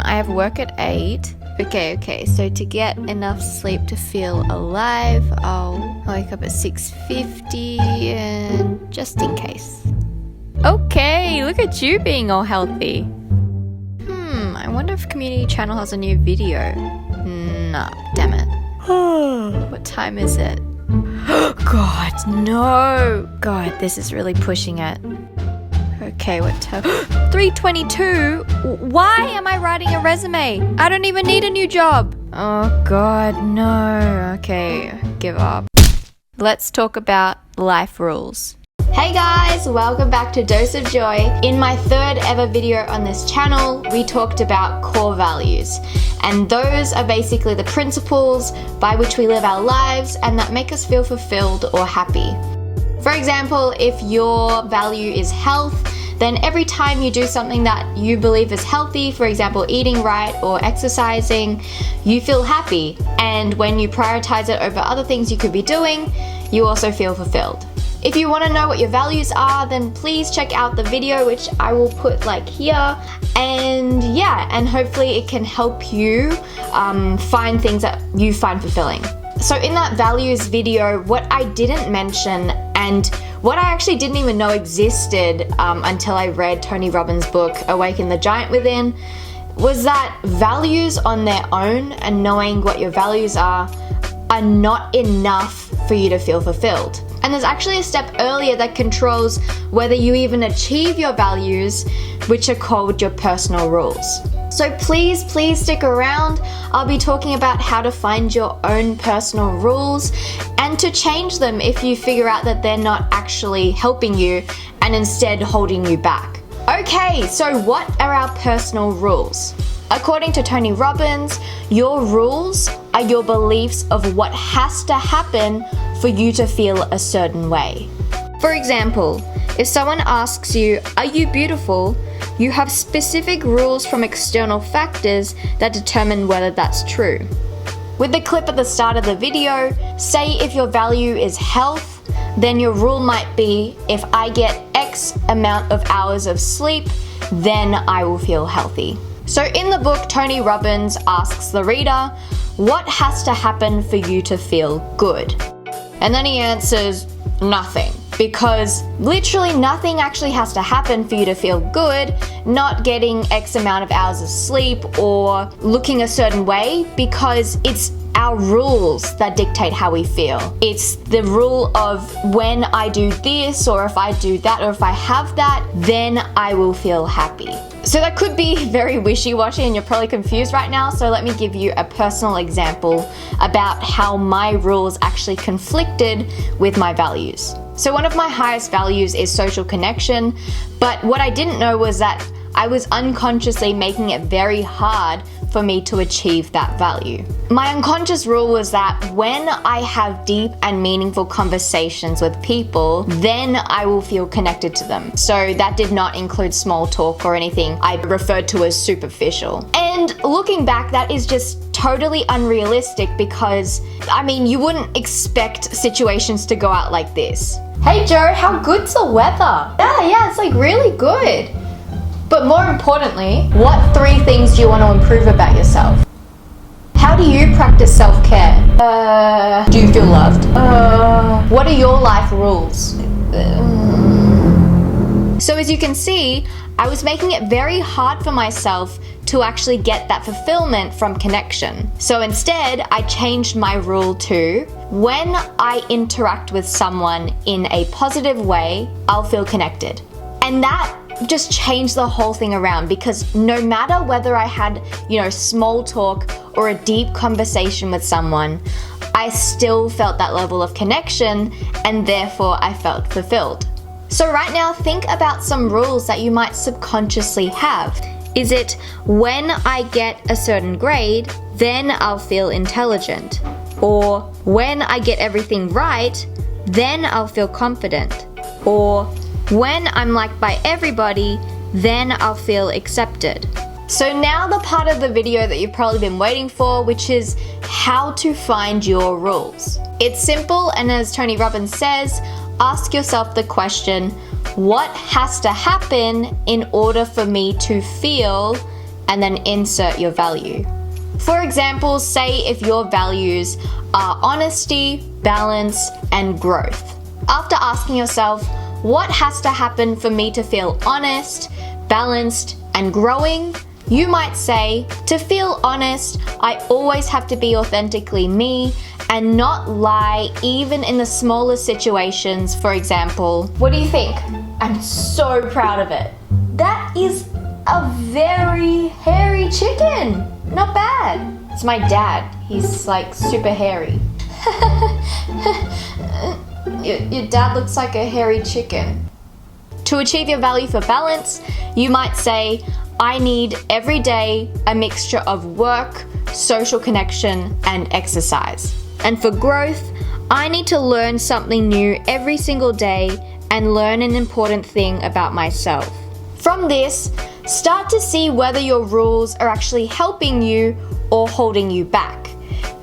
I have work at 8. Okay, so to get enough sleep to feel alive, I'll wake up at 6:50 and just in case. Okay, look at you being all healthy. I wonder if Community Channel has a new video. Nah, damn it. What time is it? God, no! God, this is really pushing it. Okay, what time? 3:22? Why am I writing a resume? I don't even need a new job. Oh God, no. Okay, give up. Let's talk about life rules. Hey guys, welcome back to Dose of Joy. In my 3rd ever video on this channel, we talked about core values. And those are basically the principles by which we live our lives and that make us feel fulfilled or happy. For example, if your value is health, then every time you do something that you believe is healthy, for example, eating right or exercising, you feel happy. And when you prioritize it over other things you could be doing, you also feel fulfilled. If you want to know what your values are, then please check out the video, which I will put like here. And hopefully it can help you find things that you find fulfilling. So in that values video, what I didn't mention and what I actually didn't even know existed until I read Tony Robbins' book, Awaken the Giant Within, was that values on their own and knowing what your values are not enough for you to feel fulfilled. And there's actually a step earlier that controls whether you even achieve your values, which are called your personal rules. So please stick around. I'll be talking about how to find your own personal rules and to change them if you figure out that they're not actually helping you and instead holding you back. Okay, so what are our personal rules? According to Tony Robbins, your rules are your beliefs of what has to happen for you to feel a certain way. For example, if someone asks you, "Are you beautiful?" you have specific rules from external factors that determine whether that's true. With the clip at the start of the video, say if your value is health, then your rule might be, if I get X amount of hours of sleep, then I will feel healthy. So in the book, Tony Robbins asks the reader, what has to happen for you to feel good? And then he answers, nothing. Because literally nothing actually has to happen for you to feel good, not getting X amount of hours of sleep or looking a certain way, because it's our rules that dictate how we feel. It's the rule of when I do this, or if I do that, or if I have that, then I will feel happy. So that could be very wishy-washy and you're probably confused right now, so let me give you a personal example about how my rules actually conflicted with my values. So one of my highest values is social connection, but what I didn't know was that I was unconsciously making it very hard for me to achieve that value. My unconscious rule was that when I have deep and meaningful conversations with people, then I will feel connected to them. So that did not include small talk or anything I referred to as superficial. And looking back, that is just totally unrealistic because, you wouldn't expect situations to go out like this. Hey Joe, how good's the weather? Yeah, it's like really good. But more importantly, what 3 things do you want to improve about yourself? How do you practice self-care? Do you feel loved? What are your life rules? So as you can see, I was making it very hard for myself to actually get that fulfillment from connection. So instead, I changed my rule to, when I interact with someone in a positive way, I'll feel connected. And that just changed the whole thing around, because no matter whether I had, small talk or a deep conversation with someone, I still felt that level of connection and therefore I felt fulfilled. So right now, think about some rules that you might subconsciously have. Is it, when I get a certain grade, then I'll feel intelligent? Or when I get everything right, then I'll feel confident? Or when I'm liked by everybody, then I'll feel accepted. So now the part of the video that you've probably been waiting for, which is how to find your rules. It's simple, and as Tony Robbins says, ask yourself the question, what has to happen in order for me to feel and then insert your value. For example, say if your values are honesty, balance, and growth. After asking yourself, what has to happen for me to feel honest, balanced, and growing? You might say, to feel honest, I always have to be authentically me and not lie even in the smallest situations. For example, what do you think? I'm so proud of it. That is a very hairy chicken. Not bad. It's my dad. He's like super hairy. Your dad looks like a hairy chicken. To achieve your value for balance, you might say, I need every day a mixture of work, social connection, and exercise. And for growth, I need to learn something new every single day and learn an important thing about myself. From this, start to see whether your rules are actually helping you or holding you back.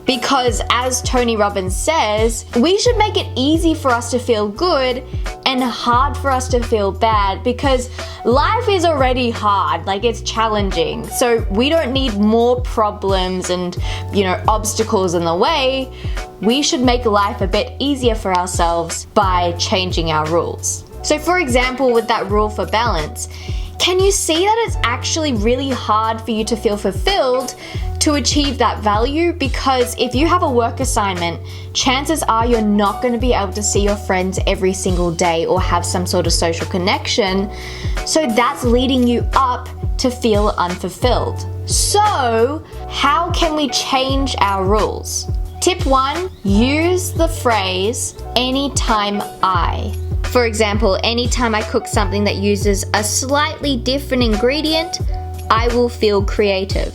Because as Tony Robbins says, we should make it easy for us to feel good and hard for us to feel bad, because life is already hard, like it's challenging. So we don't need more problems and, obstacles in the way. We should make life a bit easier for ourselves by changing our rules. So for example, with that rule for balance, can you see that it's actually really hard for you to feel fulfilled to achieve that value? Because if you have a work assignment, chances are you're not going to be able to see your friends every single day or have some sort of social connection. So that's leading you up to feel unfulfilled. So how can we change our rules? Tip 1, use the phrase anytime I. For example, anytime I cook something that uses a slightly different ingredient, I will feel creative.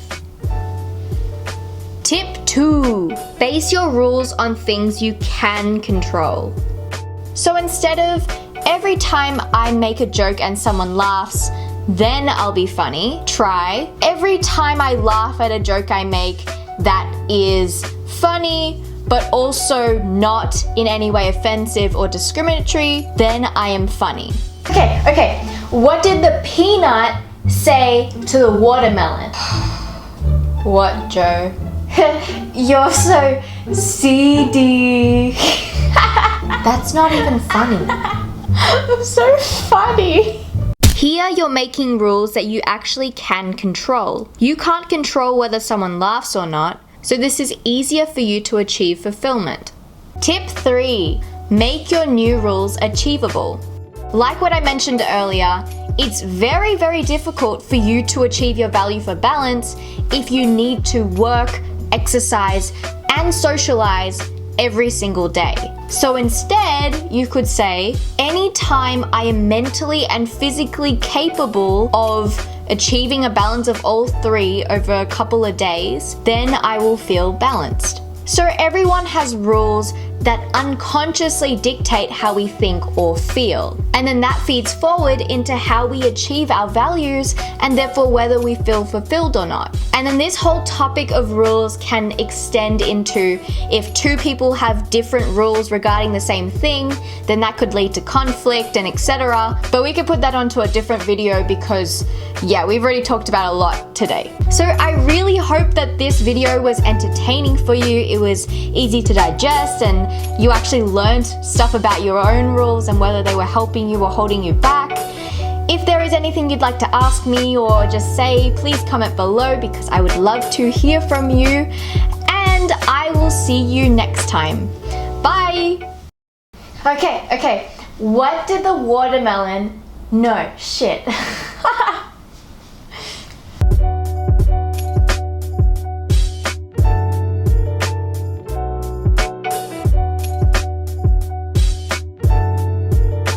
Tip 2, base your rules on things you can control. So instead of every time I make a joke and someone laughs, then I'll be funny, try every time I laugh at a joke I make that is funny, but also not in any way offensive or discriminatory, then I am funny. Okay, what did the peanut say to the watermelon? What, Joe? You're so seedy. That's not even funny. I'm so funny. Here you're making rules that you actually can control. You can't control whether someone laughs or not, so this is easier for you to achieve fulfillment. Tip 3, make your new rules achievable. Like what I mentioned earlier, it's very, very difficult for you to achieve your value for balance if you need to work, exercise, and socialize every single day. So instead, you could say, anytime I am mentally and physically capable of achieving a balance of all 3 over a couple of days, then I will feel balanced. So everyone has rules that unconsciously dictate how we think or feel. And then that feeds forward into how we achieve our values and therefore whether we feel fulfilled or not. And then this whole topic of rules can extend into if 2 people have different rules regarding the same thing, then that could lead to conflict and etc. But we could put that onto a different video because, yeah, we've already talked about a lot today. So I really hope that this video was entertaining for you. It was easy to digest and you actually learned stuff about your own rules and whether they were helping you or holding you back. If there is anything you'd like to ask me or just say, please comment below because I would love to hear from you. And I will see you next time. Bye! Okay. What did the watermelon... No, shit.